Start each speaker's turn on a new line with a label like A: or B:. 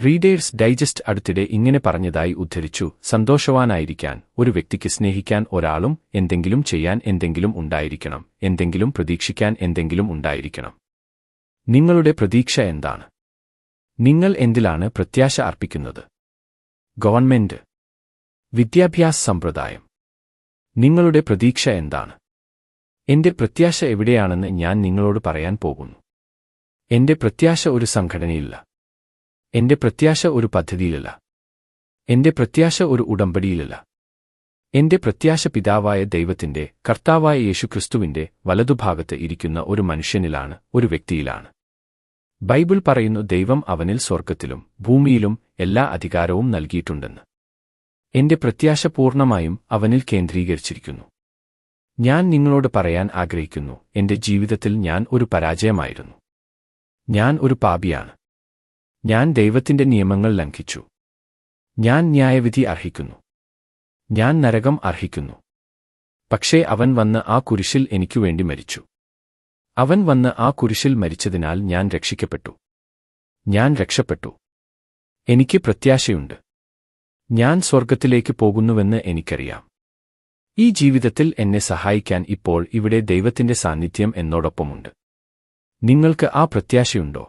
A: Readers digest അടുത്തിടെ ഇങ്ങനെ പറഞ്ഞതായി ഉദ്ധരിച്ചു: സന്തോഷവാനായിരിക്കാൻ ഒരു വ്യക്തിക്ക് സ്നേഹിക്കാൻ ഒരാളും, എന്തെങ്കിലും ചെയ്യാൻ എന്തെങ്കിലും ഉണ്ടായിരിക്കണം, എന്തെങ്കിലും പ്രതീക്ഷിക്കാൻ എന്തെങ്കിലും ഉണ്ടായിരിക്കണം. നിങ്ങളുടെ പ്രതീക്ഷ എന്താണ്? നിങ്ങൾ എന്തിലാണ് പ്രത്യാശ അർപ്പിക്കുന്നത്? ഗവൺമെന്റ്? വിദ്യാഭ്യാസ സമ്പ്രദായം? നിങ്ങളുടെ പ്രതീക്ഷ എന്താണ്? എന്റെ പ്രത്യാശ എവിടെയാണെന്ന് ഞാൻ നിങ്ങളോട് പറയാൻ പോകുന്നു. എന്റെ പ്രത്യാശ ഒരു സംഘടനയിലല്ല. എന്റെ പ്രത്യാശ ഒരു പദ്ധതിയിലല്ല. എന്റെ പ്രത്യാശ ഒരു ഉടമ്പടിയിലല്ല. എന്റെ പ്രത്യാശ പിതാവായ ദൈവത്തിന്റെ, കർത്താവായ യേശുക്രിസ്തുവിന്റെ വലതുഭാഗത്ത് ഇരിക്കുന്ന ഒരു മനുഷ്യനിലാണ്, ഒരു വ്യക്തിയിലാണ്. ബൈബിൾ പറയുന്നു ദൈവം അവനിൽ സ്വർഗ്ഗത്തിലും ഭൂമിയിലും എല്ലാ അധികാരവും നൽകിയിട്ടുണ്ടെന്ന്. എന്റെ പ്രത്യാശ പൂർണ്ണമായും അവനിൽ കേന്ദ്രീകരിച്ചിരിക്കുന്നു. ഞാൻ നിങ്ങളോട് പറയാൻ ആഗ്രഹിക്കുന്നു, എന്റെ ജീവിതത്തിൽ ഞാൻ ഒരു പരാജയമായിരുന്നു. ഞാൻ ഒരു പാപിയാണ്. ഞാൻ ദൈവത്തിന്റെ നിയമങ്ങൾ ലംഘിച്ചു. ഞാൻ ന്യായവിധി അർഹിക്കുന്നു. ഞാൻ നരകം അർഹിക്കുന്നു. പക്ഷേ അവൻ വന്ന് ആ കുരിശിൽ എനിക്കുവേണ്ടി മരിച്ചു. അവൻ വന്ന് ആ കുരിശിൽ മരിച്ചതിനാൽ ഞാൻ രക്ഷിക്കപ്പെട്ടു. ഞാൻ രക്ഷപ്പെട്ടു. എനിക്ക് പ്രത്യാശയുണ്ട്. ഞാൻ സ്വർഗ്ഗത്തിലേക്ക് പോകുന്നുവെന്ന് എനിക്കറിയാം. ഈ ജീവിതത്തിൽ എന്നെ സഹായിക്കാൻ ഇപ്പോൾ ഇവിടെ ദൈവത്തിന്റെ സാന്നിധ്യം എന്നോടൊപ്പമുണ്ട്. നിങ്ങൾക്ക് ആ പ്രത്യാശയുണ്ടോ?